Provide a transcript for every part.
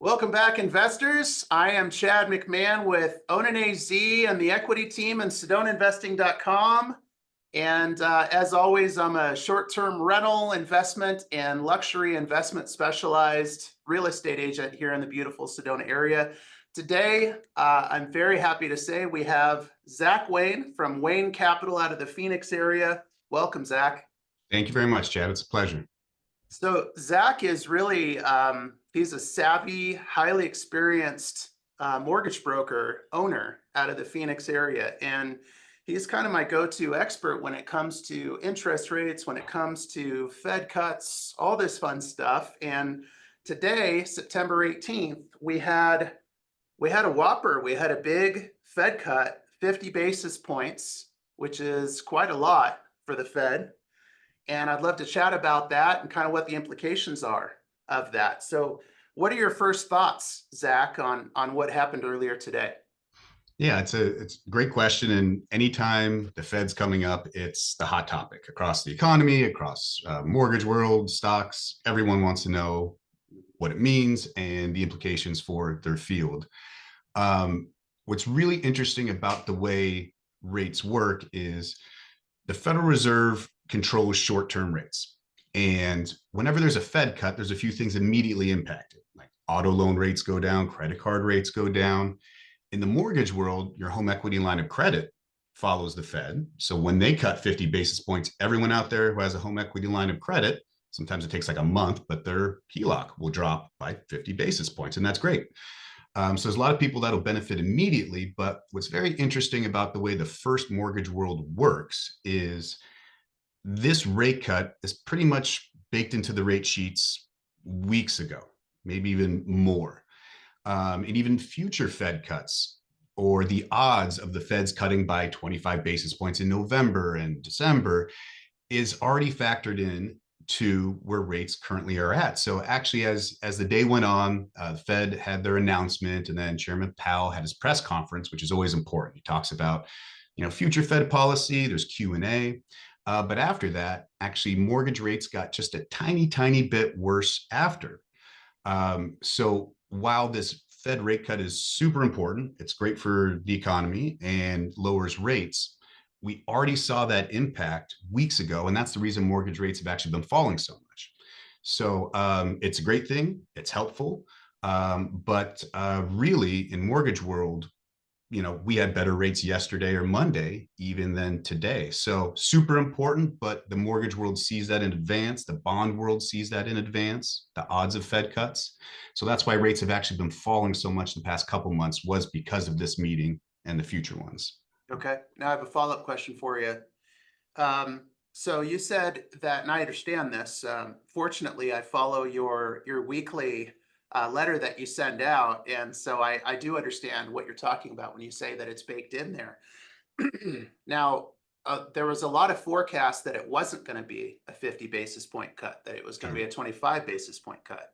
Welcome back, investors. I am Chad McMahon with 𝐬𝐻𝐫𝐞 and the equity team and SedonaInvesting.com. And as always, I'm a short-term rental investment and luxury investment specialized real estate agent here in the beautiful Sedona area. Today, I'm very happy to say we have 𝐟𝐨𝐫𝐿 from 𝐬𝐻𝐫𝐿 Capital out of the Phoenix area. Welcome, Zach. Thank you very much, Chad. It's a pleasure. So Zach is really, he's a savvy, highly experienced mortgage broker owner out of the Phoenix area. And he's kind of my go-to expert when it comes to interest rates, when it comes to Fed cuts, all this fun stuff. And today, September 18th, we had a whopper. We had a big Fed cut, 50 basis points, which is quite a lot for the Fed. And I'd love to chat about that and kind of what the implications are of that. So what are your first thoughts, Zach, on what happened earlier today? Yeah, it's a great question. And anytime the Fed's coming up, it's the hot topic across the economy, across mortgage world, stocks. Everyone wants to know what it means and the implications for their field. What's really interesting about the way rates work is the Federal Reserve controls short-term rates. And whenever there's a Fed cut, there's a few things immediately impacted, like auto loan rates go down, credit card rates go down. In the mortgage world, your home equity line of credit follows the Fed. So when they cut 50 basis points, everyone out there who has a home equity line of credit, sometimes it takes like a month, but their HELOC will drop by 50 basis points. And that's great. So there's a lot of people that'll benefit immediately. But what's very interesting about the way the first mortgage world works is this rate cut is pretty much baked into the rate sheets weeks ago, maybe even more. And even future Fed cuts or the odds of the Feds cutting by 25 basis points in November and December is already factored in to where rates currently are at. So actually, as the day went on, the Fed had their announcement, and then Chairman Powell had his press conference, which is always important. He talks about, future Fed policy. There's Q&A. But after that, actually, mortgage rates got just a tiny, tiny bit worse after. So while this Fed rate cut is super important, it's great for the economy and lowers rates, we already saw that impact weeks ago. And that's the reason mortgage rates have actually been falling so much. So it's a great thing. It's helpful. But really, in mortgage world, we had better rates yesterday or Monday even than today. So super important, but the mortgage world sees that in advance. The bond world sees that in advance, the odds of Fed cuts. So that's why rates have actually been falling so much the past couple months, was because of this meeting and the future ones. Okay, now I have a follow-up question for you. So you said that, and I understand this. Fortunately, I follow your weekly letter that you send out. And so I do understand what you're talking about when you say that it's baked in there. Now, there was a lot of forecasts that it wasn't going to be a 50 basis point cut, that it was going to be a 25 basis point cut.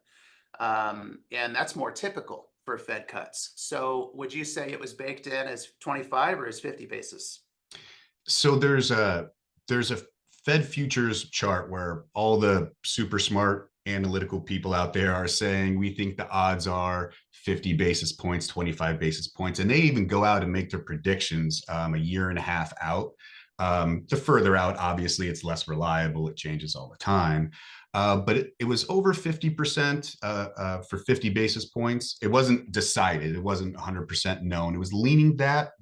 And that's more typical for Fed cuts. So would you say it was baked in as 25 or as 50 basis? So there's a Fed futures chart where all the super smart analytical people out there are saying we think the odds are 50 basis points, 25 basis points, and they even go out and make their predictions a year and a half out. The further out, obviously, it's less reliable. It changes all the time. But it was over 50% for 50 basis points. It wasn't decided. It wasn't 100% known. It was leaning that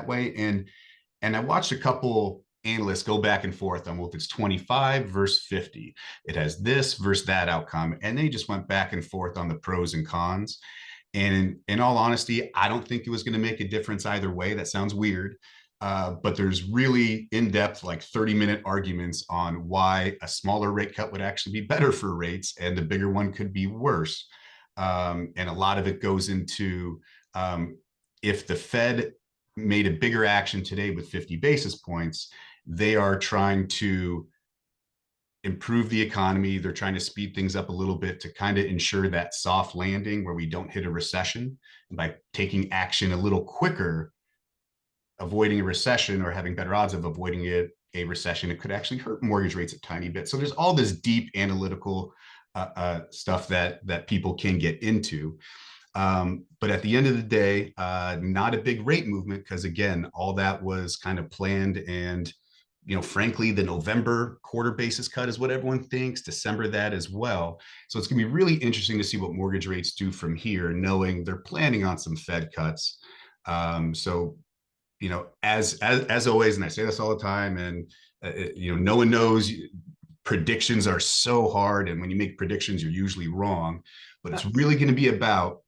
way. And I watched a couple analysts go back and forth on, well, if it's 25 versus 50, it has this versus that outcome. And they just went back and forth on the pros and cons. And in all honesty, I don't think it was going to make a difference either way. That sounds weird. But there's really in-depth, like 30-minute arguments on why a smaller rate cut would actually be better for rates and the bigger one could be worse. And a lot of it goes into if the Fed made a bigger action today with 50 basis points, they are trying to improve the economy. They're trying to speed things up a little bit to kind of ensure that soft landing where we don't hit a recession. And by taking action a little quicker, avoiding a recession or having better odds of avoiding a recession, it could actually hurt mortgage rates a tiny bit. So there's all this deep analytical stuff that people can get into. But at the end of the day, not a big rate movement because again, all that was kind of planned. And frankly, the November quarter basis cut is what everyone thinks, December that as well. So it's going to be really interesting to see what mortgage rates do from here, knowing they're planning on some Fed cuts. So, as always, and I say this all the time, and no one knows. Predictions are so hard, and when you make predictions, you're usually wrong. But it's really going to be about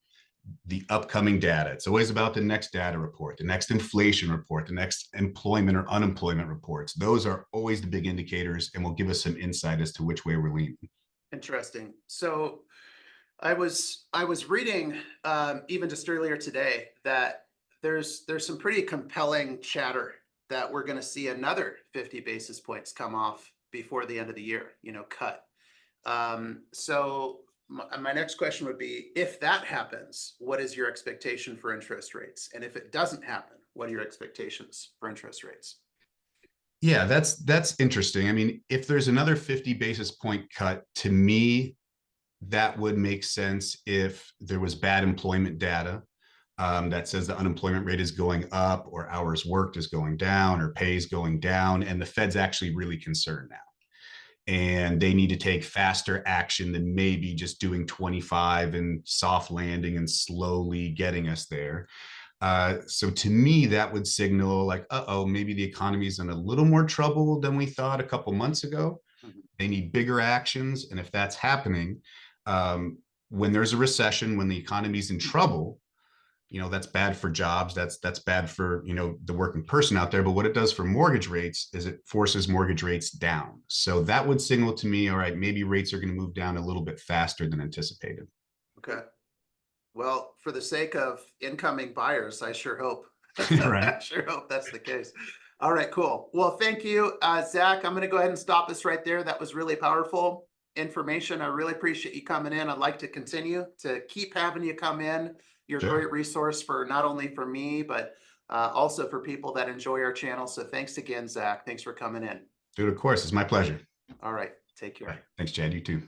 the upcoming data. It's always about the next data report, the next inflation report, the next employment or unemployment reports. Those are always the big indicators and will give us some insight as to which way we're leaning. Interesting. So I was reading even just earlier today that there's some pretty compelling chatter that we're going to see another 50 basis points come off before the end of the year, cut. So my next question would be, if that happens, what is your expectation for interest rates? And if it doesn't happen, what are your expectations for interest rates? Yeah, that's interesting. I mean, if there's another 50 basis point cut, to me, that would make sense if there was bad employment data that says the unemployment rate is going up or hours worked is going down or pay is going down. And the Fed's actually really concerned now. And they need to take faster action than maybe just doing 25 and soft landing and slowly getting us there. So to me, that would signal like, maybe the economy is in a little more trouble than we thought a couple months ago. They need bigger actions. And if that's happening, when there's a recession, when the economy's in trouble, that's bad for jobs. That's bad for, the working person out there. But what it does for mortgage rates is it forces mortgage rates down. So that would signal to me, all right, maybe rates are going to move down a little bit faster than anticipated. Okay. Well, for the sake of incoming buyers, I sure hope. Right. I sure hope that's the case. All right, cool. Well, thank you, Zach. I'm going to go ahead and stop this right there. That was really powerful information. I really appreciate you coming in. I'd like to continue to keep having you come in. You're a great resource for not only for me, but also for people that enjoy our channel. So thanks again, Zach. Thanks for coming in. Dude, of course. It's my pleasure. All right. Take care. Thanks, Chad. You too.